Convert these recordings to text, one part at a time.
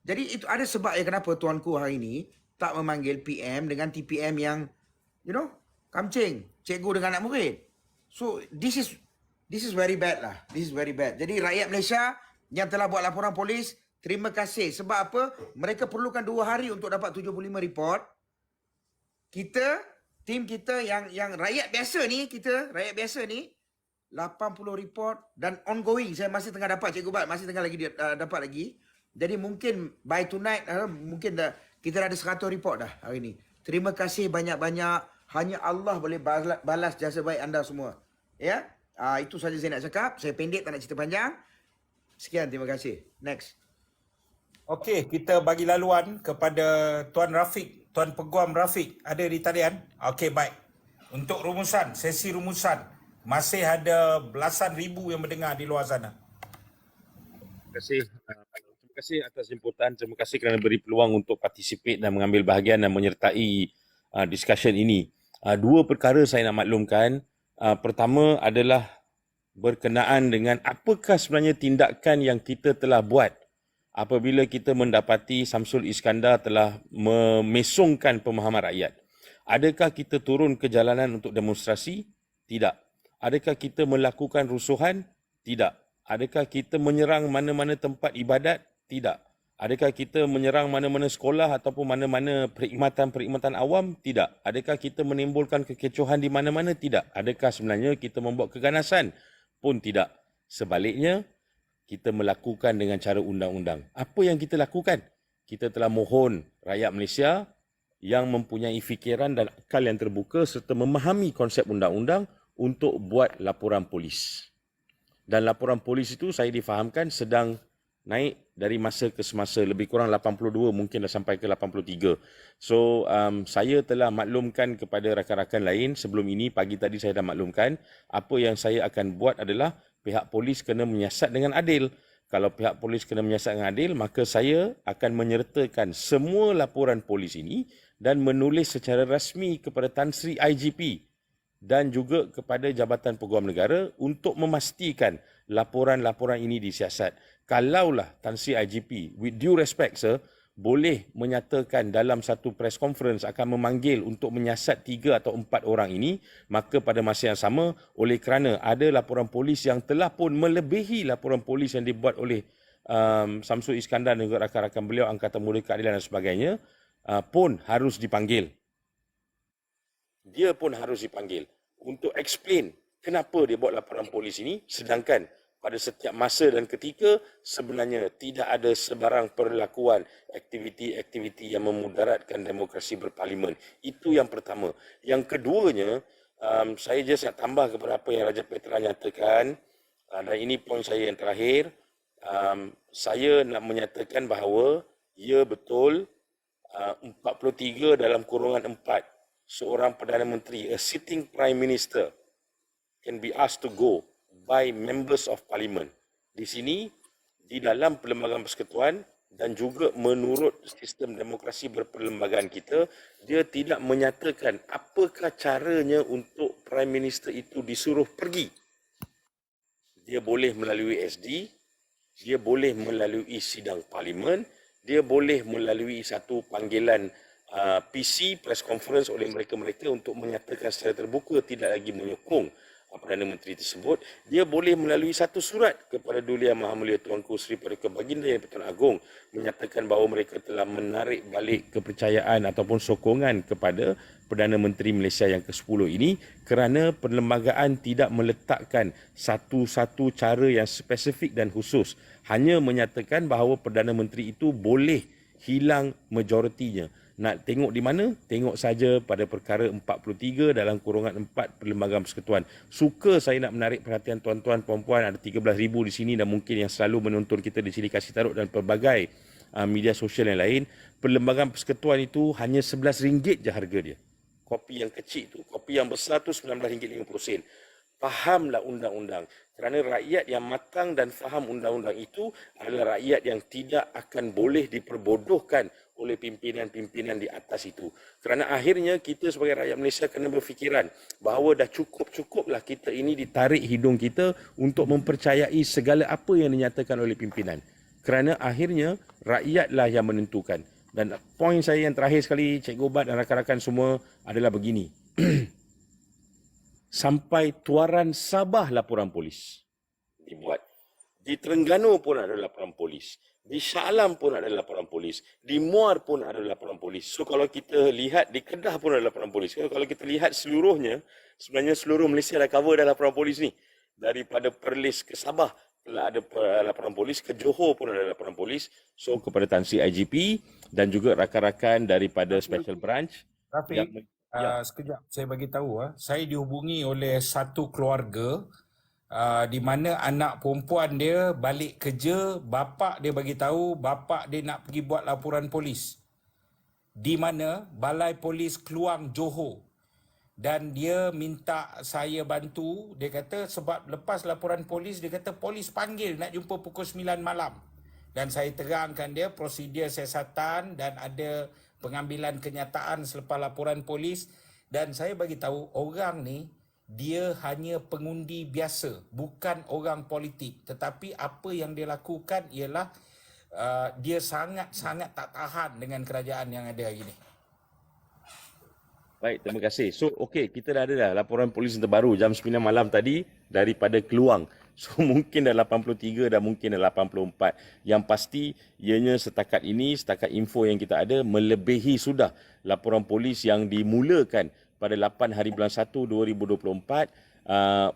Jadi itu ada sebab ya kenapa tuanku hari ini tak memanggil PM dengan TPM yang, you know, kamcing, cikgu dengan anak murid. So this is very bad lah. This is very bad. Jadi rakyat Malaysia yang telah buat laporan polis, terima kasih. Sebab apa? Mereka perlukan 2 hari untuk dapat 75 report. Kita, tim kita yang rakyat biasa ni, rakyat biasa ni 80 report dan ongoing. Saya masih tengah dapat, Cikgu Bat, masih tengah lagi dapat lagi. Jadi mungkin by tonight, mungkin kita dah ada 100 report dah hari ni. Terima kasih banyak-banyak. Hanya Allah boleh balas jasa baik anda semua. Ya, itu saja saya nak cakap. Saya pendek, tak nak cerita panjang. Sekian, terima kasih. Next. Okey, kita bagi laluan kepada Tuan Rafiq, Tuan Peguam Rafiq. Ada di talian? Okey, baik. Untuk rumusan, sesi rumusan, masih ada belasan ribu yang mendengar di luar sana. Terima kasih atas jemputan. Terima kasih kerana beri peluang untuk participate dan mengambil bahagian dan menyertai discussion ini. Dua perkara saya nak maklumkan. Pertama adalah berkenaan dengan apakah sebenarnya tindakan yang kita telah buat apabila kita mendapati Samsul Iskandar telah memesongkan pemahaman rakyat. Adakah kita turun ke jalanan untuk demonstrasi? Tidak. Adakah kita melakukan rusuhan? Tidak. Adakah kita menyerang mana-mana tempat ibadat? Tidak. Adakah kita menyerang mana-mana sekolah ataupun mana-mana perkhidmatan awam? Tidak. Adakah kita menimbulkan kekecohan di mana-mana? Tidak. Adakah sebenarnya kita membuat keganasan? Pun tidak. Sebaliknya, kita melakukan dengan cara undang-undang. Apa yang kita lakukan? Kita telah mohon rakyat Malaysia yang mempunyai fikiran dan akal yang terbuka serta memahami konsep undang-undang untuk buat laporan polis. Dan laporan polis itu saya difahamkan sedang naik dari masa ke semasa, lebih kurang 82, mungkin dah sampai ke 83. So, saya telah maklumkan kepada rakan-rakan lain sebelum ini, pagi tadi saya dah maklumkan, apa yang saya akan buat adalah pihak polis kena menyiasat dengan adil. Kalau pihak polis kena menyiasat dengan adil, maka saya akan menyertakan semua laporan polis ini dan menulis secara rasmi kepada Tan Sri IGP dan juga kepada Jabatan Peguam Negara untuk memastikan laporan-laporan ini disiasat. Kalaulah Tan Sri IGP, with due respect sir, boleh menyatakan dalam satu press conference akan memanggil untuk menyiasat 3 atau 4 orang ini, maka pada masa yang sama, oleh kerana ada laporan polis yang telah pun melebihi laporan polis yang dibuat oleh Samsul Iskandar dan juga rakan-rakan beliau Angkatan Muda Keadilan dan sebagainya, pun harus dipanggil. Dia pun harus dipanggil untuk explain kenapa dia buat laporan polis ini, sedangkan pada setiap masa dan ketika sebenarnya tidak ada sebarang perlakuan aktiviti-aktiviti yang memudaratkan demokrasi berparlimen. Itu yang pertama. Yang keduanya, saya just nak tambah kepada apa yang Raja Petra nyatakan, dan ini poin saya yang terakhir. Saya nak menyatakan bahawa ya betul, 43 dalam kurungan 4, seorang Perdana Menteri, a sitting Prime Minister, can be asked to go by members of parliament. Di sini, di dalam Perlembagaan Persekutuan dan juga menurut sistem demokrasi berperlembagaan kita, dia tidak menyatakan apakah caranya untuk Prime Minister itu disuruh pergi. Dia boleh melalui SD, dia boleh melalui sidang parlimen, dia boleh melalui satu panggilan PC, press conference oleh mereka-mereka untuk menyatakan secara terbuka tidak lagi menyokong Perdana Menteri tersebut. Dia boleh melalui satu surat kepada Duli Yang Maha Mulia Tuanku Seri Paduka Baginda Yang Pertuan Agong menyatakan bahawa mereka telah menarik balik kepercayaan ataupun sokongan kepada Perdana Menteri Malaysia yang ke-10 ini kerana perlembagaan tidak meletakkan satu-satu cara yang spesifik dan khusus. Hanya menyatakan bahawa Perdana Menteri itu boleh hilang majoritinya. Nak tengok di mana? Tengok saja pada perkara 43 dalam kurungan 4 Perlembagaan Persekutuan. Suka saya nak menarik perhatian tuan-tuan, puan-puan, ada 13,000 di sini dan mungkin yang selalu menonton kita di sini Kasih Taruk dan pelbagai media sosial yang lain. Perlembagaan Persekutuan itu hanya RM11 je harga dia. Kopi yang kecil tu. Kopi yang besar tu RM19.50. Fahamlah undang-undang. Kerana rakyat yang matang dan faham undang-undang itu adalah rakyat yang tidak akan boleh diperbodohkan oleh pimpinan-pimpinan di atas itu. Kerana akhirnya kita sebagai rakyat Malaysia kena berfikiran bahawa dah cukup-cukuplah kita ini ditarik hidung kita untuk mempercayai segala apa yang dinyatakan oleh pimpinan. Kerana akhirnya rakyatlah yang menentukan. Dan poin saya yang terakhir sekali, Cikgu Bat dan rakan-rakan semua adalah begini. Sampai Tuaran Sabah laporan polis dibuat. Di Terengganu pun ada laporan polis. Di Shah Alam pun ada laporan polis. Di Muar pun ada laporan polis. So kalau kita lihat di Kedah pun ada laporan polis. Kalau kita lihat seluruhnya, sebenarnya seluruh Malaysia dah cover dah laporan polis ni. Daripada Perlis ke Sabah telah ada laporan polis, ke Johor pun ada laporan polis. So kepada Tan Sri IGP dan juga rakan-rakan daripada Special Branch yang Rafiq, sekejap saya bagi tahu, saya dihubungi oleh satu keluarga di mana anak perempuan dia balik kerja, bapa dia bagi tahu bapa dia nak pergi buat laporan polis di mana Balai Polis Keluang Johor, dan dia minta saya bantu. Dia kata sebab lepas laporan polis, dia kata polis panggil nak jumpa pukul 9 malam, dan saya terangkan dia prosedur siasatan dan ada pengambilan kenyataan selepas laporan polis. Dan saya bagi tahu orang ni dia hanya pengundi biasa, bukan orang politik, tetapi apa yang dia lakukan ialah dia sangat-sangat tak tahan dengan kerajaan yang ada hari ni. Baik, terima kasih. So, okey, kita dah ada dah laporan polis yang terbaru jam 9 malam tadi daripada Keluang. So, mungkin dah 83 dan mungkin dah 84. Yang pasti, ianya setakat ini, setakat info yang kita ada, melebihi sudah laporan polis yang dimulakan pada 8 hari bulan 1 2024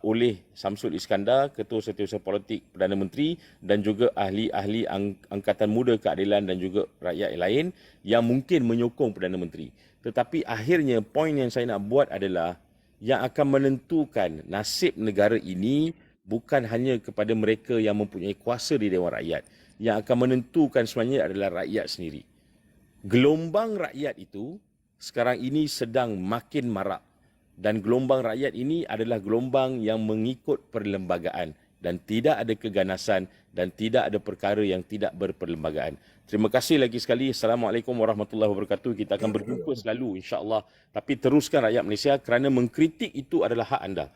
oleh Samsul Iskandar, Ketua Setiausaha Politik Perdana Menteri, dan juga ahli-ahli Angkatan Muda Keadilan dan juga rakyat lain yang mungkin menyokong Perdana Menteri. Tetapi akhirnya poin yang saya nak buat adalah yang akan menentukan nasib negara ini bukan hanya kepada mereka yang mempunyai kuasa di Dewan Rakyat. Yang akan menentukan sebenarnya adalah rakyat sendiri. Gelombang rakyat itu sekarang ini sedang makin marak. Dan gelombang rakyat ini adalah gelombang yang mengikut perlembagaan dan tidak ada keganasan dan tidak ada perkara yang tidak berperlembagaan. Terima kasih lagi sekali. Assalamualaikum warahmatullahi wabarakatuh. Kita akan berjumpa selalu insya-Allah. Tapi teruskan rakyat Malaysia kerana mengkritik itu adalah hak anda.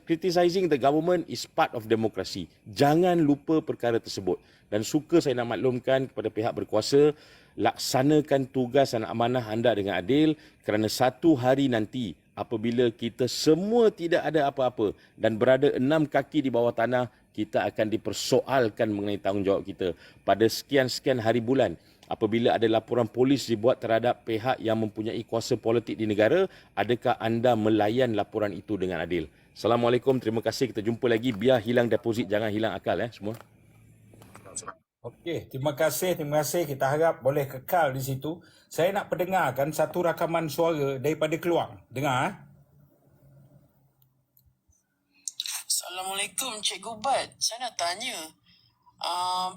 Criticizing the government is part of democracy. Jangan lupa perkara tersebut. Dan suka saya nak maklumkan kepada pihak berkuasa, laksanakan tugas dan amanah anda dengan adil kerana satu hari nanti apabila kita semua tidak ada apa-apa dan berada 6 kaki di bawah tanah, kita akan dipersoalkan mengenai tanggungjawab kita. Pada sekian-sekian hari bulan, apabila ada laporan polis dibuat terhadap pihak yang mempunyai kuasa politik di negara, adakah anda melayan laporan itu dengan adil? Assalamualaikum, terima kasih. Kita jumpa lagi. Biar hilang deposit, jangan hilang akal semua. Okey, terima kasih. Kita harap boleh kekal di situ. Saya nak pendengarkan satu rakaman suara daripada Keluang. Dengar. Assalamualaikum Cikgu Bat. Saya nak tanya.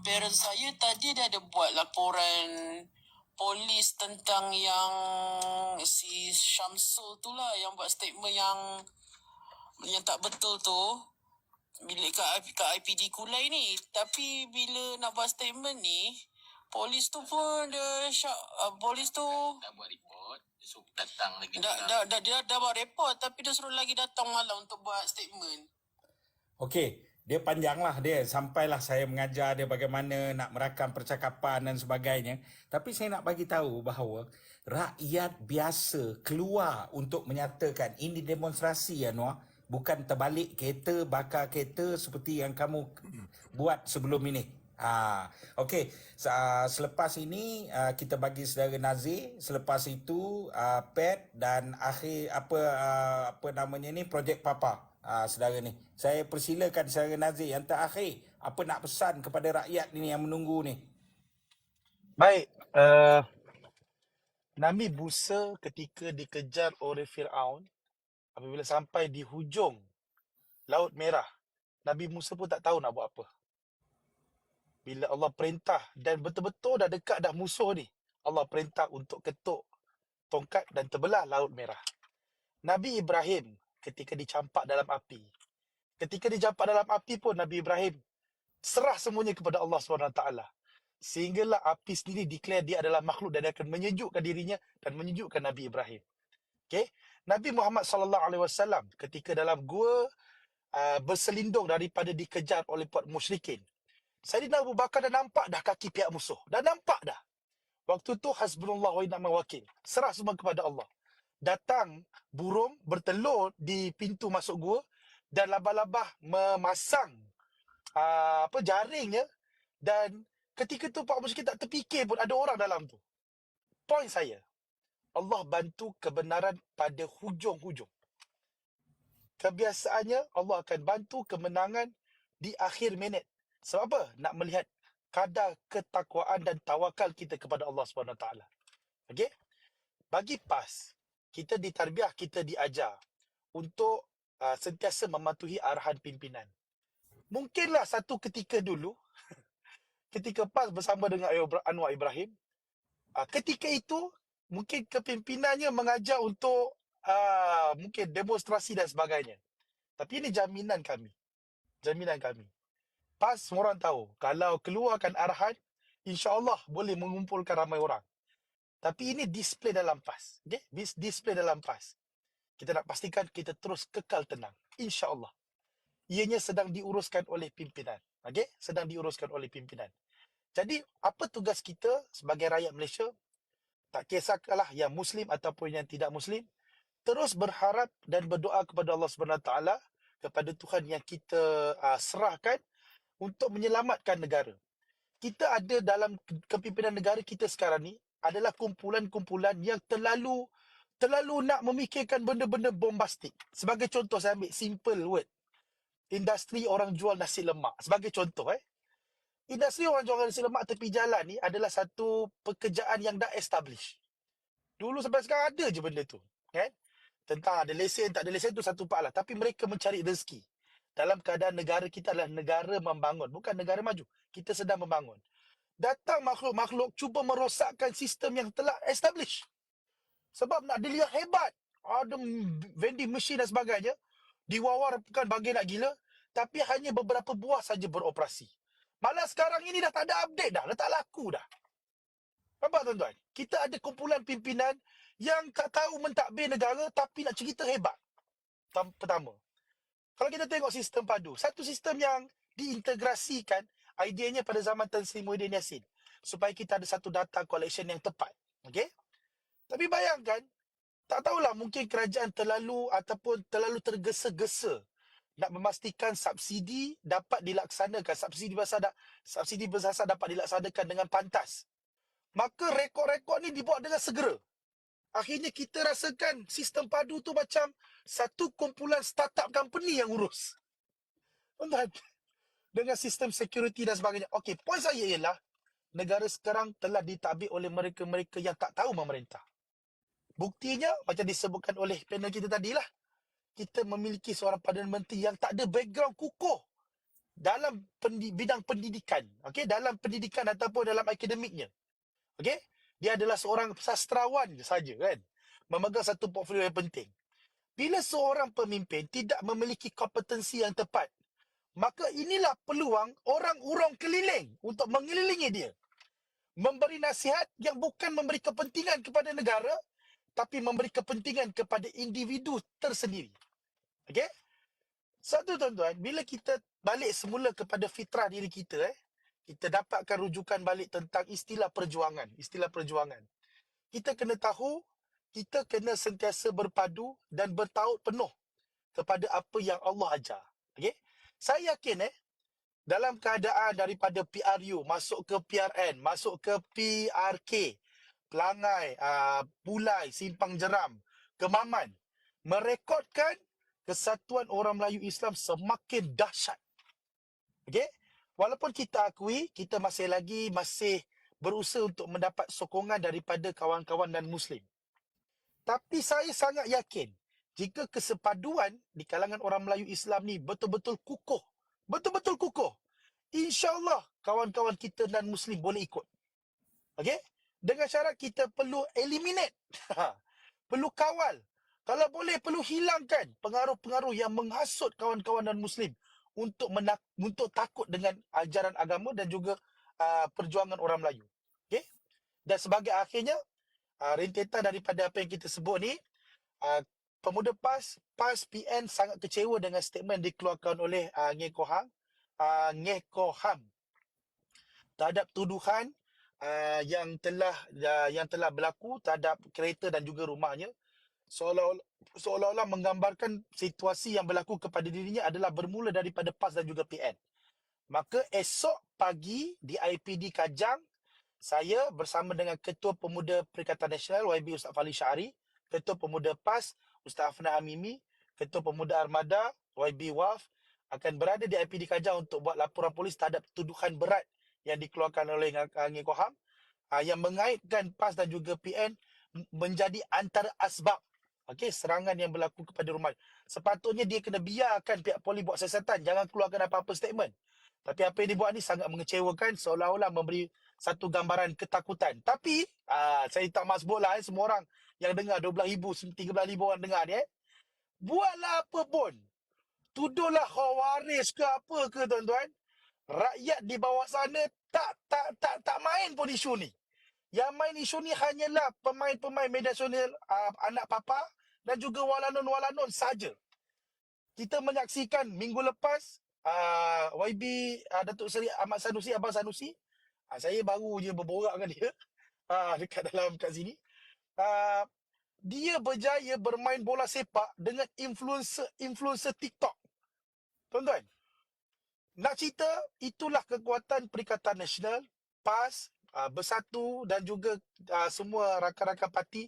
Parents saya tadi dia ada buat laporan polis tentang yang si Syamsul tu lah, yang buat statement yang tak betul tu. Bila kat IPD Kulai ni. Tapi bila nak buat statement ni, polis tu pun polis tu dah buat report, so datang lagi. dia dah buat report, tapi dia suruh lagi datang malam untuk buat statement. Okey, dia panjanglah dia. Sampailah saya mengajar dia bagaimana nak merakam percakapan dan sebagainya. Tapi saya nak bagi tahu bahawa rakyat biasa keluar untuk menyatakan ini demonstrasi, Anwar. Bukan terbalik kereta, bakar kereta seperti yang kamu buat sebelum ini. Okey, selepas ini kita bagi saudara Nazir, selepas itu Pat dan akhir apa namanya ni, Projek Papa. Saudara ni, saya persilakan saudara Nazir yang terakhir, apa nak pesan kepada rakyat ini yang menunggu ni? Baik, Nabi Musa ketika dikejar oleh Firaun, apabila sampai di hujung Laut Merah, Nabi Musa pun tak tahu nak buat apa. Bila Allah perintah dan betul-betul dah dekat dah musuh ni, Allah perintah untuk ketuk tongkat dan terbelah Laut Merah. Nabi Ibrahim ketika dicampak dalam api. Ketika dicampak dalam api pun Nabi Ibrahim serah semuanya kepada Allah SWT. Sehinggalah api sendiri declare dia adalah makhluk dan dia akan menyejukkan dirinya dan menyejukkan Nabi Ibrahim. Okay? Nabi Muhammad SAW ketika dalam gua berselindung daripada dikejar oleh puak musyrikin. Saidina Abu Bakar dah nampak dah kaki pihak musuh. Dah nampak dah. Waktu tu hasbunallah wa ni'mal wakil. Serah semua kepada Allah. Datang burung bertelur di pintu masuk gua dan labah-labah memasang jaringnya, dan ketika tu Pak Musyrik tak terfikir pun ada orang dalam tu. Point saya, Allah bantu kebenaran pada hujung-hujung. Kebiasaannya Allah akan bantu kemenangan di akhir minit. Sebab apa? Nak melihat kadar ketakwaan dan tawakal kita kepada Allah SWT. Okey? Bagi PAS, kita ditarbiah, kita diajar untuk sentiasa mematuhi arahan pimpinan. Mungkinlah satu ketika dulu, ketika PAS bersama dengan Anwar Ibrahim, ketika itu mungkin kepimpinannya mengajar untuk mungkin demonstrasi dan sebagainya. Tapi ini jaminan kami. Jaminan kami. PAS semua orang tahu, kalau keluarkan arahan, insya-Allah boleh mengumpulkan ramai orang. Tapi ini display dalam PAS. Okay? Display dalam PAS. Kita nak pastikan kita terus kekal tenang. InsyaAllah. Ianya sedang diuruskan oleh pimpinan. Okay? Sedang diuruskan oleh pimpinan. Jadi, apa tugas kita sebagai rakyat Malaysia? Tak kisahlah yang Muslim ataupun yang tidak Muslim. Terus berharap dan berdoa kepada Allah SWT, kepada Tuhan yang kita serahkan untuk menyelamatkan negara. Kita ada dalam kepimpinan negara kita sekarang ni adalah kumpulan-kumpulan yang terlalu nak memikirkan benda-benda bombastik. Sebagai contoh, saya ambil simple word. Industri orang jual nasi lemak. Sebagai contoh, industri orang jual nasi lemak tepi jalan ni adalah satu pekerjaan yang dah establish. Dulu sampai sekarang ada je benda tu. Kan? Tentang ada lesen, tak ada lesen tu satu part lah. Tapi mereka mencari rezeki. Dalam keadaan negara kita adalah negara membangun. Bukan negara maju. Kita sedang membangun. Datang makhluk-makhluk cuba merosakkan sistem yang telah establish. Sebab nak dilihat hebat. Ada vending machine dan sebagainya. Diwawarkan bagi nak gila. Tapi hanya beberapa buah saja beroperasi. Malah sekarang ini dah tak ada update dah. Dah tak laku dah. Nampak tuan-tuan? Kita ada kumpulan pimpinan yang tak tahu mentadbir negara tapi nak cerita hebat. Pertama. Kalau kita tengok sistem padu. Satu sistem yang diintegrasikan ideanya pada zaman Tan Sri Muhyiddin Yassin. Supaya kita ada satu data collection yang tepat. Okey? Tapi bayangkan, tak tahulah mungkin kerajaan terlalu tergesa-gesa nak memastikan subsidi dapat dilaksanakan. Subsidi bersasar dapat dilaksanakan dengan pantas. Maka rekod-rekod ni dibuat dengan segera. Akhirnya kita rasakan sistem padu tu macam satu kumpulan startup company yang urus. Tuan-tuan, dengan sistem security dan sebagainya. Okey, poin saya ialah negara sekarang telah ditadbir oleh mereka-mereka yang tak tahu memerintah. Buktinya, macam disebutkan oleh panel kita tadilah, kita memiliki seorang Perdana Menteri yang tak ada background kukuh dalam bidang pendidikan. Okey, dalam pendidikan ataupun dalam akademiknya. Okey, dia adalah seorang sastrawan saja kan, memegang satu portfolio yang penting. Bila seorang pemimpin tidak memiliki kompetensi yang tepat, maka inilah peluang orang-orang keliling untuk mengelilingi dia. Memberi nasihat yang bukan memberi kepentingan kepada negara, tapi memberi kepentingan kepada individu tersendiri. Okey? Satu tuan-tuan, bila kita balik semula kepada fitrah diri kita, kita dapatkan rujukan balik tentang istilah perjuangan. Istilah perjuangan. Kita kena tahu, kita kena sentiasa berpadu dan bertaut penuh kepada apa yang Allah ajar. Okey? Saya yakin dalam keadaan daripada PRU, masuk ke PRN, masuk ke PRK, Pelangai, Pulai, Simpang Jeram, Kemaman, merekodkan kesatuan orang Melayu Islam semakin dahsyat. Okey? Walaupun kita akui, kita masih berusaha untuk mendapat sokongan daripada kawan-kawan dan Muslim. Tapi saya sangat yakin, jika kesepaduan di kalangan orang Melayu Islam ni betul-betul kukuh, insya-Allah kawan-kawan kita dan Muslim boleh ikut. Okey? Dengan syarat kita perlu eliminate. Perlu kawal. Kalau boleh, perlu hilangkan pengaruh-pengaruh yang menghasut kawan-kawan dan Muslim untuk takut dengan ajaran agama dan juga perjuangan orang Melayu. Okey? Dan sebagai akhirnya, rentetan daripada apa yang kita sebut ni, pemuda PAS PN sangat kecewa dengan statement dikeluarkan oleh Ngeh Koh Ham terhadap tuduhan yang telah berlaku terhadap kereta dan juga rumahnya, seolah-olah menggambarkan situasi yang berlaku kepada dirinya adalah bermula daripada PAS dan juga PN. Maka esok pagi di IPD Kajang, saya bersama dengan Ketua Pemuda Perikatan Nasional YB Ustaz Fali Syahri, Ketua Pemuda PAS Ustaz Afnan Amimi, Ketua Pemuda Armada YB WAF akan berada di IPD Kajang untuk buat laporan polis terhadap tuduhan berat yang dikeluarkan oleh Angin Koham yang mengaitkan PAS dan juga PN menjadi antara asbab serangan yang berlaku kepada rumah. Sepatutnya dia kena biarkan pihak polis buat siasatan, jangan keluarkan apa-apa statement. Tapi apa yang dibuat ni sangat mengecewakan, seolah-olah memberi satu gambaran ketakutan. Tapi saya tak maksud lah semua orang yang dengar 12,000, 13,000 orang dengar ni buatlah apa pun. Tuduhlah khawarij ke apa ke tuan-tuan. Rakyat di bawah sana tak main pun isu ni. Yang main isu ni hanyalah pemain-pemain media sosial anak papa dan juga walanon-walanon saja. Kita menyaksikan minggu lepas YB Datuk Seri Ahmad Sanusi, Abang Sanusi, saya baru je berborak dengan dia dekat dalam kat sini. Dia berjaya bermain bola sepak dengan influencer TikTok. Tuan-tuan, nak cerita itulah kekuatan Perikatan Nasional, PAS, Bersatu dan juga semua rakan-rakan parti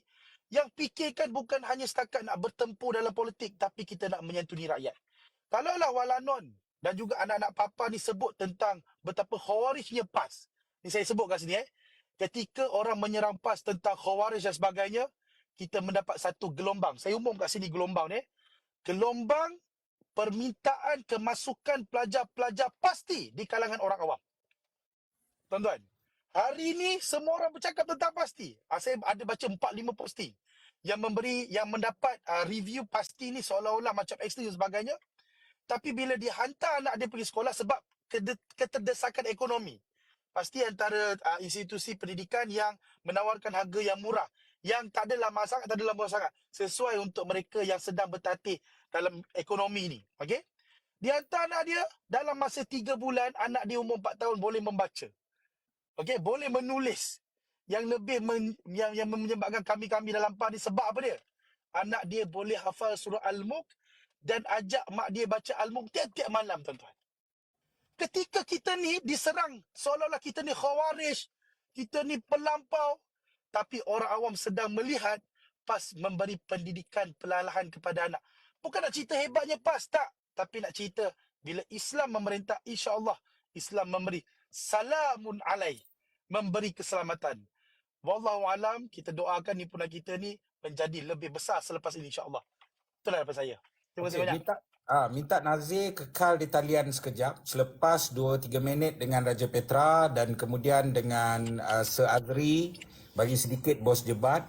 yang fikirkan bukan hanya setakat nak bertempur dalam politik, tapi kita nak menyantuni rakyat. Kalaulah walanon dan juga anak-anak papa ni sebut tentang betapa khawarijnya PAS, ni saya sebut kat sini ketika orang menyerang PAS tentang khawarij dan sebagainya, kita mendapat satu gelombang. Saya umum kat sini gelombang ni, gelombang permintaan kemasukan pelajar-pelajar pasti di kalangan orang awam. Tuan-tuan, hari ini semua orang bercakap tentang pasti. Saya ada baca 4-5 posting yang mendapat review pasti ni seolah-olah macam ekstrim dan sebagainya. Tapi bila dia hantar anak dia pergi sekolah sebab keterdesakan ekonomi, pasti antara institusi pendidikan yang menawarkan harga yang murah, yang tak adalah mahal sangat, tak adalah murah sangat, sesuai untuk mereka yang sedang bertatih dalam ekonomi ni. Okey? Dia hantar anak dia, dalam masa 3 bulan, anak dia umur 4 tahun boleh membaca. Okey, boleh menulis. Yang lebih yang menyebabkan kami dalam PAS ni sebab apa dia? Anak dia boleh hafal surah Al-Mulk dan ajak mak dia baca Al-Mulk tiap-tiap malam, tuan-tuan. Ketika kita ni diserang seolah-olah kita ni khawarij, kita ni pelampau, tapi orang awam sedang melihat PAS memberi pendidikan perlahan kepada anak. Bukan nak cerita hebatnya PAS, tak. Tapi nak cerita bila Islam memerintah, insya-Allah Islam memberi salamun alai, memberi keselamatan. Wallahu alam, kita doakan himpunan kita ni menjadi lebih besar selepas ini, insya-Allah. Itulah daripada saya. Terima kasih banyak. Minta Nazir kekal di talian sekejap selepas 2-3 minit dengan Raja Petra dan kemudian dengan Sir Azri bagi sedikit bos jebat,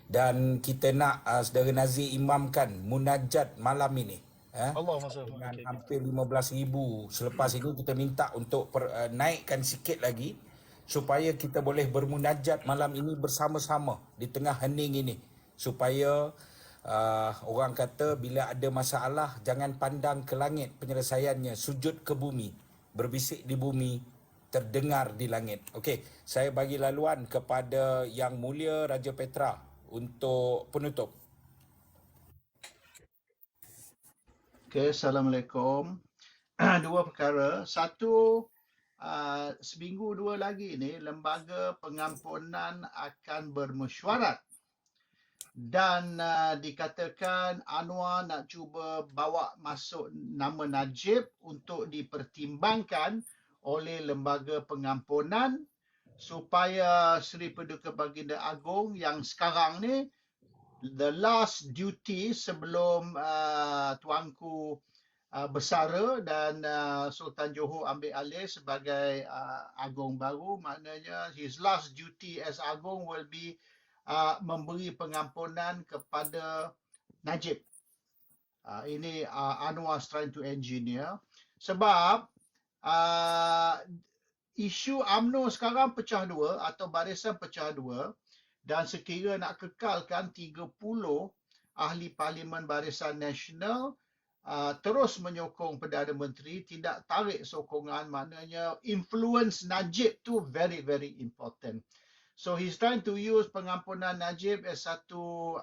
dan kita nak saudara Nazir imamkan munajat malam ini. Allahumma salli Dengan hampir 15,000. Selepas itu kita minta untuk naikkan sikit lagi supaya kita boleh bermunajat malam ini bersama-sama di tengah hening ini, supaya orang kata bila ada masalah jangan pandang ke langit penyelesaiannya, sujud ke bumi, berbisik di bumi, terdengar di langit. Okey, saya bagi laluan kepada Yang Mulia Raja Petra untuk penutup. Okay, Assalamualaikum. Dua perkara. Satu, seminggu 2 lagi ni Lembaga Pengampunan akan bermesyuarat dan dikatakan Anwar nak cuba bawa masuk nama Najib untuk dipertimbangkan oleh Lembaga Pengampunan supaya Seri Paduka Baginda Agong yang sekarang ni the last duty sebelum Tuanku Bersara dan Sultan Johor ambil alih sebagai Agong baru, maknanya his last duty as Agong will be memberi pengampunan kepada Najib. Ini Anwar trying to engineer sebab isu UMNO sekarang pecah dua atau barisan pecah dua. Dan sekira nak kekalkan 30 ahli parlimen Barisan Nasional terus menyokong Perdana Menteri, tidak tarik sokongan, maknanya influence Najib tu very very important. So he's trying to use pengampunan Najib as satu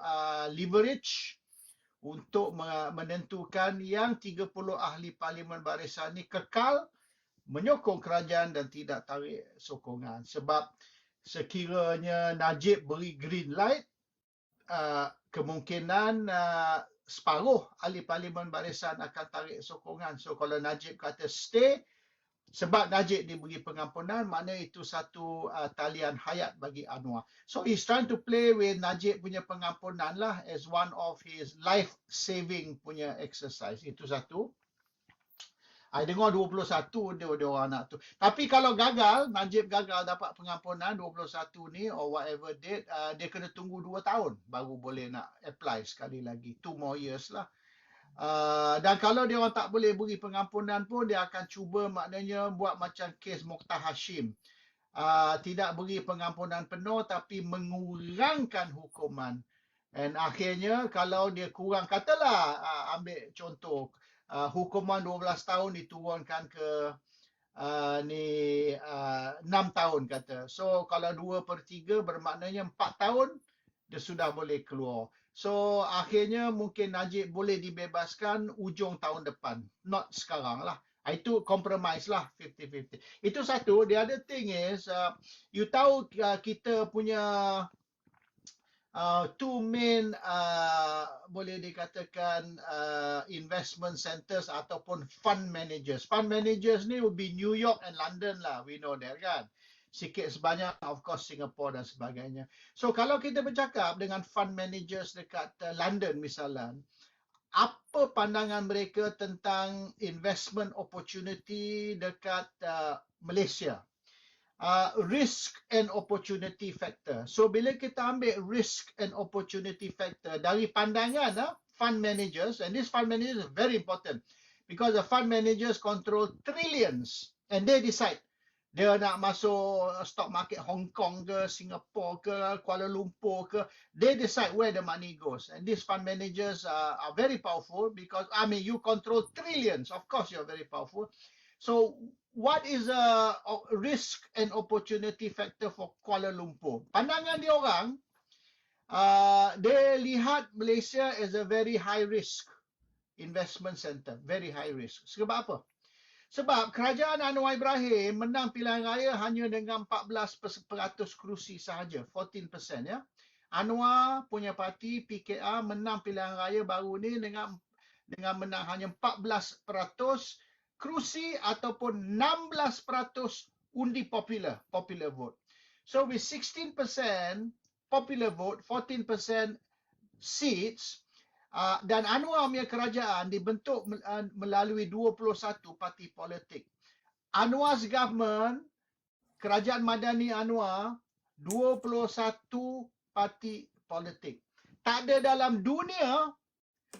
leverage untuk menentukan yang 30 ahli parlimen barisan ni kekal menyokong kerajaan dan tidak tarik sokongan. Sebab sekiranya Najib beri green light, kemungkinan separuh ahli parlimen barisan akan tarik sokongan. So kalau Najib kata stay, sebab Najib diberi pengampunan, maknanya itu satu talian hayat bagi Anwar. So he's trying to play with Najib punya pengampunan lah as one of his life saving punya exercise. Itu satu. I dengar 21 dia orang nak tu. Tapi kalau gagal, Najib gagal dapat pengampunan 21 ni or whatever date, dia kena tunggu 2 tahun baru boleh nak apply sekali lagi. 2 more years lah. Dan kalau dia orang tak boleh beri pengampunan pun, dia akan cuba maknanya buat macam kes Mokhtar Hashim. Tidak beri pengampunan penuh tapi mengurangkan hukuman. And akhirnya kalau dia kurang, katalah ambil contoh, hukuman 12 tahun diturunkan ke 6 tahun kata. So kalau 2/3 bermaknanya 4 tahun dia sudah boleh keluar. So akhirnya mungkin Najib boleh dibebaskan ujung tahun depan. Not sekarang lah. Itu compromise lah 50-50. Itu satu. The other thing is, you tahu kita punya two main boleh dikatakan investment centers ataupun fund managers. Fund managers ni will be New York and London lah. We know that kan. Sikit sebanyak of course Singapore dan sebagainya. So kalau kita bercakap dengan fund managers dekat London misalnya, apa pandangan mereka tentang investment opportunity dekat Malaysia? Risk and opportunity factor. So bila kita ambil risk and opportunity factor dari pandangan fund managers, and this fund managers is very important because the fund managers control trillions and they decide dia nak masuk stock market Hong Kong ke, Singapore ke, Kuala Lumpur ke, they decide where the money goes. And these fund managers are very powerful because, I mean, you control trillions. Of course, you're very powerful. So, what is a risk and opportunity factor for Kuala Lumpur? Pandangan dia orang, dia lihat Malaysia as a very high risk investment center. Very high risk. Sebab apa? Sebab kerajaan Anwar Ibrahim menang pilihan raya hanya dengan 14% kerusi sahaja, 14% ya. Anwar punya parti PKR menang pilihan raya baru ni dengan menang hanya 14% kerusi ataupun 16% undi popular vote. So with 16% popular vote, 14% seats, dan Anwar punya kerajaan dibentuk melalui 21 parti politik. Anwar's government, kerajaan Madani Anwar, 21 parti politik. Tak ada dalam dunia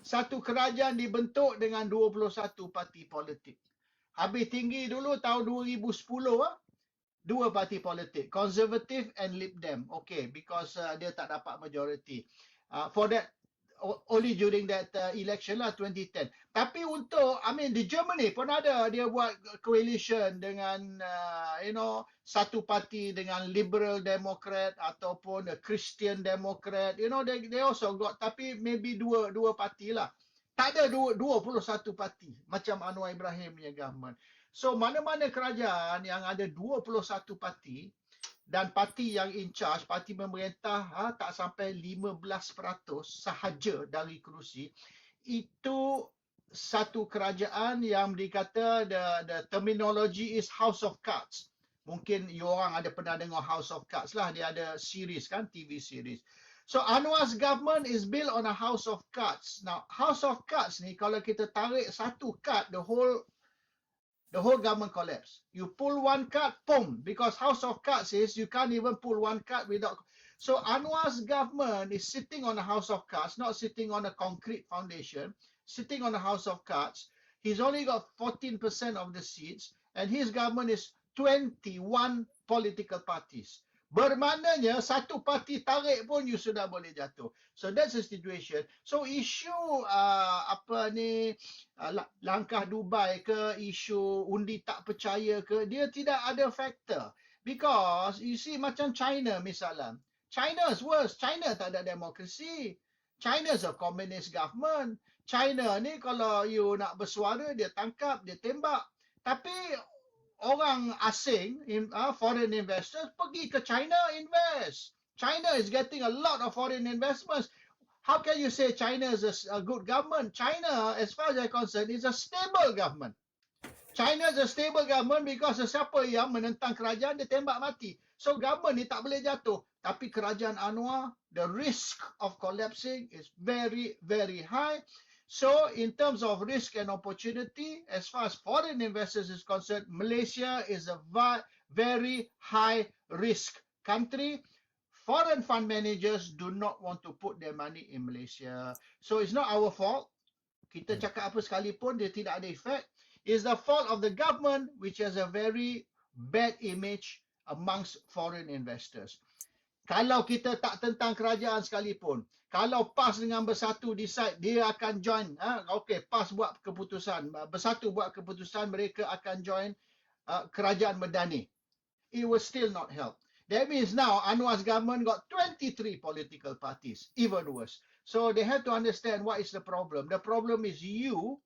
satu kerajaan dibentuk dengan 21 parti politik. Habis tinggi dulu tahun 2010 dua parti politik, Conservative and Lib Dem. Okay, because dia tak dapat majority. For that only during that election lah 2010. Tapi untuk di Germany pun ada dia buat coalition dengan satu parti dengan Liberal Democrat ataupun Christian Democrat. They also got, tapi maybe dua parti lah. Tak ada 21 parti macam Anwar Ibrahim punya government. So mana-mana kerajaan yang ada 21 parti dan parti yang in charge, parti pemerintah tak sampai 15% sahaja dari kerusi, itu satu kerajaan yang dikata the terminology is House of Cards. Mungkin you orang ada pernah dengar House of Cards lah, dia ada series kan, TV series. So Anwar's government is built on a House of Cards. Now House of Cards ni kalau kita tarik satu card, the whole government collapse. You pull one card, boom. Because House of Cards says you can't even pull one card without. So Anwar's government is sitting on a House of Cards, not sitting on a concrete foundation, sitting on a House of Cards. He's only got 14% of the seats, and his government is 21 political parties. Bermaknanya satu parti tarik pun you sudah boleh jatuh. So that's the situation. So isu langkah Dubai ke, isu undi tak percaya ke, dia tidak ada faktor. Because you see macam China misalnya. China is worse. China tak ada demokrasi. China is a communist government. China ni kalau you nak bersuara, dia tangkap, dia tembak. Tapi orang asing, foreign investors, pergi ke China invest. China is getting a lot of foreign investments. How can you say China is a good government? China, as far as I'm concerned, is a stable government. China is a stable government because siapa yang menentang kerajaan, dia tembak mati. So government ni tak boleh jatuh. Tapi kerajaan Anwar, the risk of collapsing is very, very high. So in terms of risk and opportunity, as far as foreign investors is concerned, Malaysia is a very high risk country. Foreign fund managers do not want to put their money in Malaysia. So it's not our fault. Kita cakap apa sekalipun, dia tidak ada efek. It's the fault of the government, which has a very bad image amongst foreign investors. Kalau kita tak tentang kerajaan sekalipun, kalau PAS dengan Bersatu decide dia akan join, okey, PAS buat keputusan, Bersatu buat keputusan mereka akan join kerajaan Madani, it will still not help. That means now Anwar's government got 23 political parties, even worse. So they have to understand what is the problem. The problem is you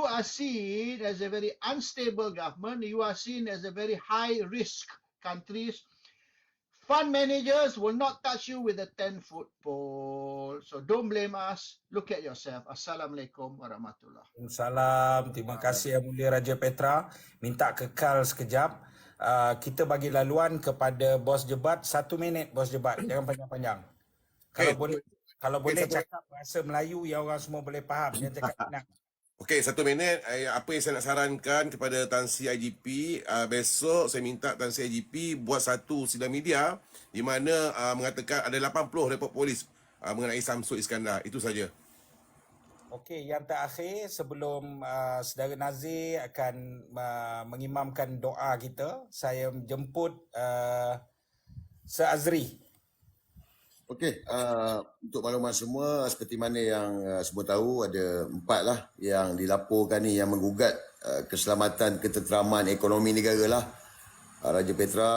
are seen as a very unstable government. You are seen as a very high risk countries. Fund managers will not touch you with a 10-foot pole. So don't blame us. Look at yourself. Assalamualaikum warahmatullahi. Salam. Terima kasih Yang Mulia Raja Petra. Minta kekal sekejap. Kita bagi laluan kepada bos Jebat 1 minit, bos Jebat. Jangan panjang-panjang. Kalau boleh cakap bahasa Melayu yang orang semua boleh faham. Jangan cakap Penang. Okey, 1 minit. Apa yang saya nak sarankan kepada Tan Sri IGP, besok saya minta Tan Sri IGP buat satu sidang media di mana mengatakan ada 80 report polis mengenai Samsul Iskandar. Itu saja. Okey, yang terakhir sebelum Saudara Nazir akan mengimamkan doa kita, saya jemput Sir Azri. Okey, untuk maklumat semua, seperti mana yang semua tahu, ada 4 lah yang dilaporkan ni yang menggugat keselamatan ketenteraman ekonomi negara lah. Raja Petra,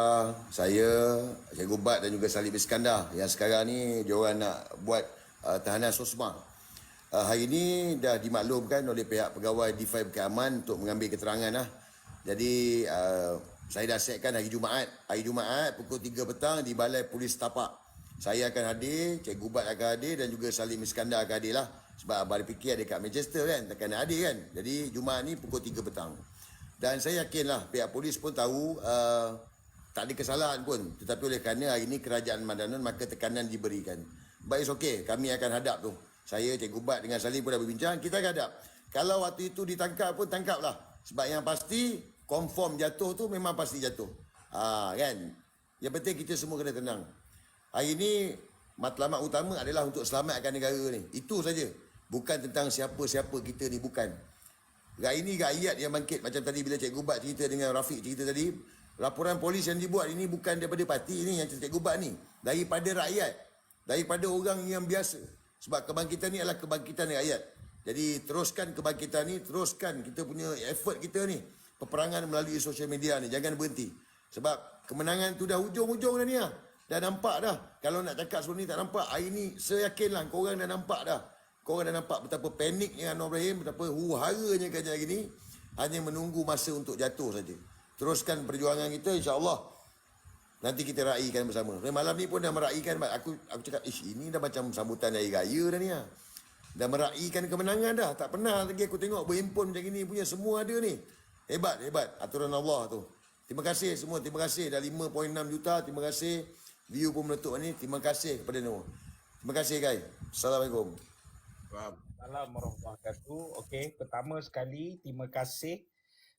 saya, Cikgu Bat dan juga Salib Iskandar yang sekarang ni diorang nak buat tahanan sosma. Hari ini dah dimaklumkan oleh pihak pegawai D5 Keaman untuk mengambil keterangan lah. Jadi saya dah setkan hari Jumaat pukul 3 petang di Balai Polis Tapak. Saya akan hadir, Cikgu Bat akan hadir dan juga Salim Iskandar akan hadir lah. Sebab Abang fikir ada kat Manchester kan, takkan nak hadir kan. Jadi Jumaat ni pukul 3 petang. Dan saya yakinlah pihak polis pun tahu tak ada kesalahan pun. Tetapi oleh kerana hari ini kerajaan Madanan maka tekanan diberikan. But it's okay, kami akan hadap tu. Saya, Cikgu Bat dengan Salim pun dah berbincang, kita akan hadap. Kalau waktu itu ditangkap pun tangkaplah. Sebab yang pasti confirm jatuh tu memang pasti jatuh. Kan? Yang penting kita semua kena tenang. Hari ini matlamat utama adalah untuk selamatkan negara ni. Itu saja. Bukan tentang siapa-siapa kita ni, bukan. Hari ini rakyat yang bangkit. Macam tadi bila Cikgu Bat cerita dengan Rafiq cerita tadi, laporan polis yang dibuat ini bukan daripada parti ni yang Cikgu Bat ni. Daripada rakyat. Daripada orang yang biasa. Sebab kebangkitan ni adalah kebangkitan rakyat. Jadi teruskan kebangkitan ni, teruskan kita punya effort kita ni. Peperangan melalui sosial media ni. Jangan berhenti. Sebab kemenangan tu dah hujung-hujung dah ni lah. Dah nampak dah. Kalau nak cakap sebelum ni tak nampak. Hari ni saya yakinlah korang dah nampak dah. Korang dah nampak betapa paniknya Anwar Ibrahim, betapa huru-haranya kerajaan hari ni. Hanya menunggu masa untuk jatuh saja. Teruskan perjuangan kita, insya-Allah. Nanti kita raikan bersama. Malam ni pun dah meraikan. Aku cakap, ini dah macam sambutan hari raya dah ni lah. Dah meraikan kemenangan dah. Tak pernah lagi aku tengok berhimpun macam ini punya. Semua ada ni. Hebat, hebat. Aturan Allah tu. Terima kasih semua. Terima kasih. Dah 5.6 juta. Terima kasih. View pun meletup ni. Terima kasih kepada semua. Terima kasih guys. Assalamualaikum. Assalamualaikum warahmatullahi wabarakatuh. Okey, pertama sekali terima kasih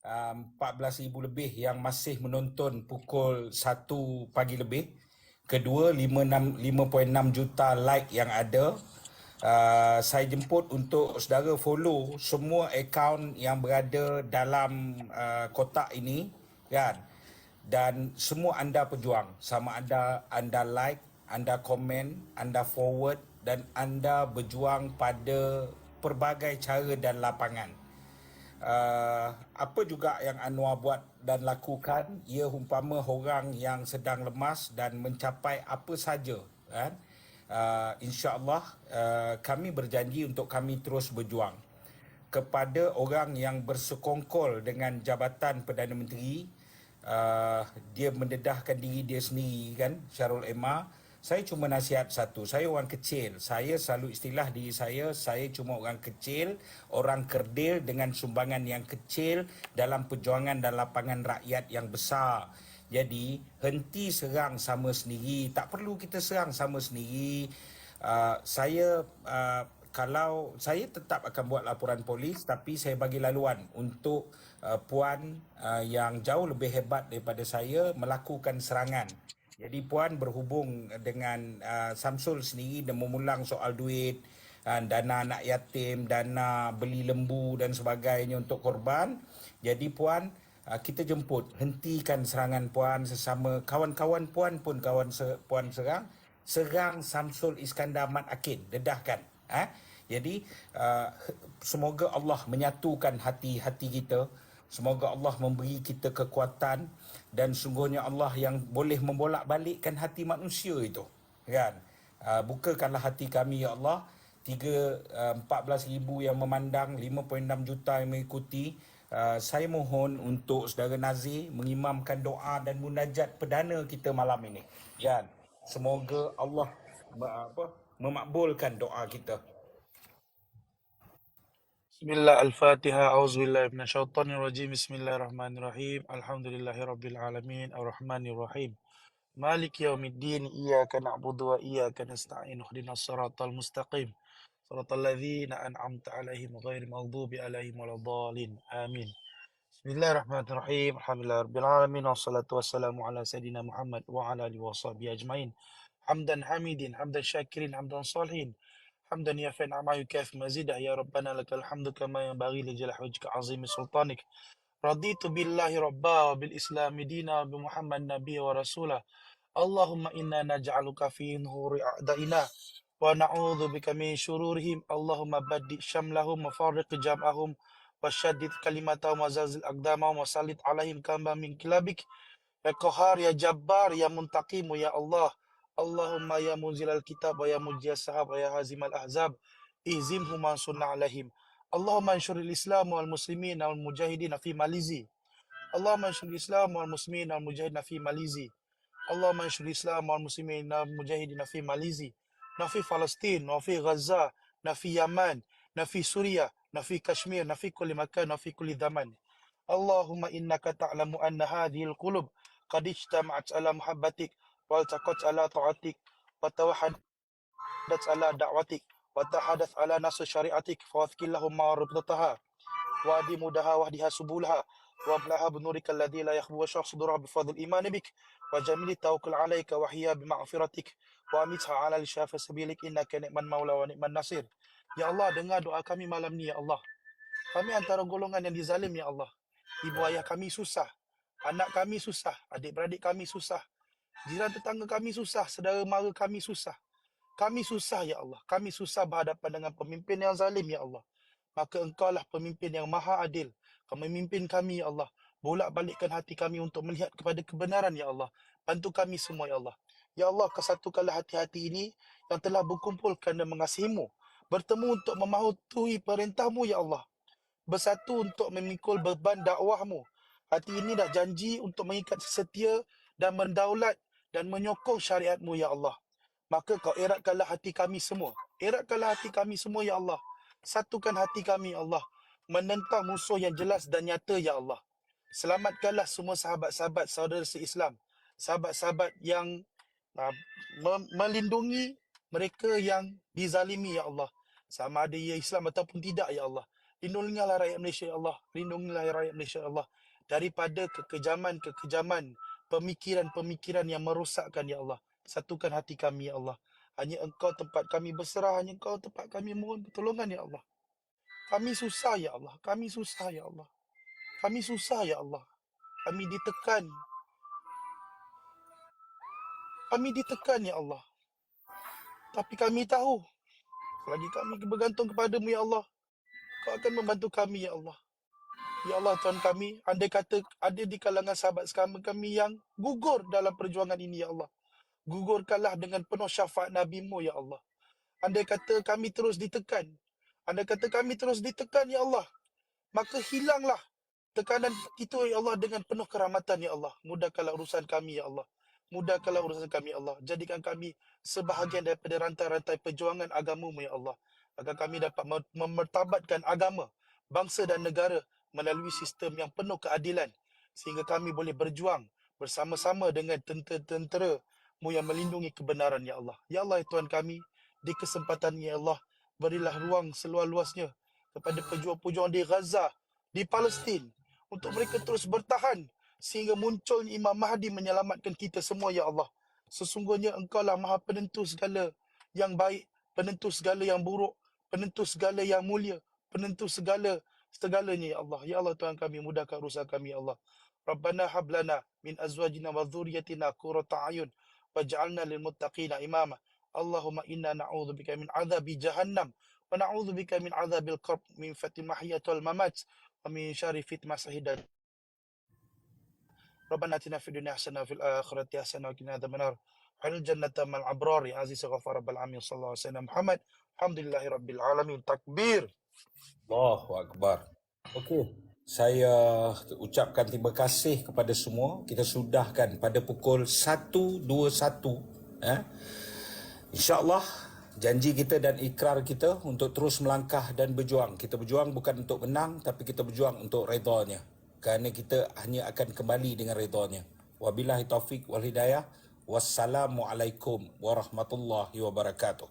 14,000 lebih yang masih menonton pukul 1 pagi lebih. Kedua, 5.6 juta like yang ada. Saya jemput untuk saudara follow semua akaun yang berada dalam kotak ini kan. dan semua anda pejuang, sama ada anda like, anda komen, anda forward dan anda berjuang pada pelbagai cara dan lapangan. Apa juga yang Anwar buat dan lakukan, ia umpama orang yang sedang lemas dan mencapai apa saja, kan? InsyaAllah kami berjanji untuk kami terus berjuang. Kepada orang yang bersekongkol dengan jabatan Perdana Menteri, dia mendedahkan diri dia sendiri, kan, Syarul Emma, saya cuma nasihat satu, saya orang kecil, saya selalu istilah diri saya cuma orang kecil, orang kerdil dengan sumbangan yang kecil dalam perjuangan dan lapangan rakyat yang besar. Jadi henti serang sama sendiri, tak perlu kita serang sama sendiri. Kalau saya tetap akan buat laporan polis, tapi saya bagi laluan untuk puan yang jauh lebih hebat daripada saya melakukan serangan. Jadi puan berhubung dengan Samsul sendiri dan memulang soal duit, dana anak yatim, dana beli lembu dan sebagainya untuk korban. Jadi puan, kita jemput, hentikan serangan puan sesama kawan-kawan puan pun puan serang Samsul Iskandar Mat Akin, dedahkan. Jadi semoga Allah menyatukan hati-hati kita. Semoga Allah memberi kita kekuatan, dan sungguhnya Allah yang boleh membolak-balikkan hati manusia itu, kan? Bukakanlah hati kami ya Allah. 14,000 yang memandang, 5.6 juta yang mengikuti. Saya mohon untuk Saudara Nazir mengimamkan doa dan munajat perdana kita malam ini, kan? Semoga Allah memakbulkan doa kita. Bismillah al-Fatihah. Auzubillahi minasyaitonirrajim. Bismillahirrahmanirrahim. Alhamdulillahirabbil alamin. Arrahmanirrahim. Maliki yaumiddin. Iyyaka na'budu wa iyyaka nasta'in. Ihdinas siratal mustaqim. Siratal ladzina an'amta 'alaihim ghairil maghdubi 'alaihim waladdallin. Amin. Bismillahirrahmanirrahim. Alhamdulillahirabbil alamin. Wassalatu wassalamu ala sayidina Muhammad wa ala alihi washabihi ajmain. Hamdan hamidin, hamdan syakirin, hamdan salihin. حمدا يفي نعما يكافي مزيدا يا ربنا لك الحمد كما ينبغي لجلال وجهك عظيم سلطانك. رضيت بالله ربا وبالإسلام دينا وبمحمد نبي ورسولا. اللهم إنا نجعلك في نور أعدائنا ونعوذ بك من شرورهم. اللهم بدئ شملهم وفارق جمعهم وشدد كلمتهم وزلزل أقدامهم وسلط عليهم كما من كلابك. يا قهار يا جبار يا منتقم يا الله. Allahumma ya munzilal kitab wa ya mujiyas sahab wa ya hazimal ahzab ihzimhum mansurna alaihim. Allahumma anshuril islam wal muslimin wal mujahidin fi Malizi. Allahumma anshuril islam wal muslimin wal mujahidin fi Malizi. Allahumma anshuril islam wal muslimin wal mujahidin fi Malizi. Nafi Palestin, nafi Gaza, nafi Yaman, nafi Suria, nafi Kashmir, nafi kulli makan, nafi kulli zaman. Allahumma innaka ta'lamu anna hadhihi al-qulub qad ijtama'at ala muhabbatik والتقت على طاعتك وتوحدت على دعوتك وتحدث على نصر شريعتك فواثق لهم ما ربطتها وادمدها واهدها سبولها وابلها بنورك الذي لا يخبو وشرح صدورها بفضل الإيمان بك وجميل التوكل عليك وحيا بمغفرتك وأمتها على لشاف سبيلك إنك نعم المولى ونعم النصير. Ya Allah, dengar doa kami malam ni ya Allah. Kami antara golongan yang dizalim ya Allah. Ibu ayah kami susah, anak kami susah, adik-beradik kami susah, jiran tetangga kami susah, saudara mara kami susah. Kami susah ya Allah. Kami susah berhadapan dengan pemimpin yang zalim ya Allah. Maka engkaulah pemimpin yang maha adil. Kau memimpin kami ya Allah. Bolak-balikkan hati kami untuk melihat kepada kebenaran ya Allah. Bantu kami semua ya Allah. Ya Allah, kesatukanlah hati-hati ini yang telah berkumpul kerana mengasihimu. Bertemu untuk mematuhi perintahmu ya Allah. Bersatu untuk memikul beban dakwahmu. Hati ini dah janji untuk mengikat setia dan mendaulat dan menyokong syariatmu ya Allah. Maka kau eratkanlah hati kami semua. Eratkanlah hati kami semua ya Allah. Satukan hati kami ya Allah. Menentang musuh yang jelas dan nyata ya Allah. Selamatkanlah semua sahabat-sahabat saudara se-Islam. Sahabat-sahabat yang melindungi mereka yang dizalimi ya Allah. Sama ada ia Islam ataupun tidak ya Allah. Lindungilah rakyat Malaysia ya Allah. Lindungilah rakyat Malaysia ya Allah. Daripada kekejaman-kekejaman, pemikiran-pemikiran yang merosakkan ya Allah. Satukan hati kami ya Allah. Hanya engkau tempat kami berserah, hanya engkau tempat kami mohon pertolongan ya Allah. Kami susah ya Allah. Kami susah ya Allah. Kami susah ya Allah. Kami ditekan. Kami ditekan, Ya Allah. Tapi kami tahu, selagi kami bergantung kepadamu, Ya Allah, Kau akan membantu kami, Ya Allah. Ya Allah, Tuhan kami, andai kata ada di kalangan sahabat kami yang gugur dalam perjuangan ini, Ya Allah. Gugurkanlah dengan penuh syafaat Nabi-Mu, Ya Allah. Andai kata kami terus ditekan, Ya Allah, maka hilanglah tekanan itu, Ya Allah, dengan penuh kerahmatan, Ya Allah. Mudahkanlah urusan kami, Ya Allah. Mudahkanlah urusan kami, Ya Allah. Jadikan kami sebahagian daripada rantai-rantai perjuangan agama-Mu, Ya Allah. Agar kami dapat memertabatkan agama, bangsa dan negara melalui sistem yang penuh keadilan. Sehingga kami boleh berjuang bersama-sama dengan tentera-Mu yang melindungi kebenaran, Ya Allah. Ya Allah, Tuhan kami, di kesempatan Ya Allah, berilah ruang seluas-luasnya kepada pejuang-pejuang di Gaza, di Palestin, untuk mereka terus bertahan sehingga munculnya Imam Mahdi menyelamatkan kita semua, Ya Allah. Sesungguhnya Engkau-Lah Maha Penentu segala yang baik, penentu segala yang buruk, penentu segala yang mulia, penentu segalanya, Ya Allah. Ya Allah, Tuhan kami, mudahkan urusan kami, Ya Allah. Rabbana hablana min azwajina wa dhurriyyatina qurrata a'yun waj'alna lil muttaqina imama. Allahumma inna na'udzubika min adzabi jahannam wa na'udzubika min adzabil qabr min fatil mahyat wal mamat wa min syarri fitnah sahidan. Rabbana atina fid dunya hasanah wa fil akhirati hasanah wa qina adzabannar. Hal jannata mal abrar ya aziz ghafar rabbal alamin sallallahu alaihi wasallam Muhammad. Alhamdulillahi rabbil alamin. Takbir. Allahu Akbar. Okey, saya ucapkan terima kasih kepada semua. Kita sudahkan pada pukul 1.21. InsyaAllah, janji kita dan ikrar kita untuk terus melangkah dan berjuang. Kita berjuang bukan untuk menang, tapi kita berjuang untuk redanya. Kerana kita hanya akan kembali dengan redanya. Wabillahi taufiq wal hidayah. Wassalamualaikum warahmatullahi wabarakatuh.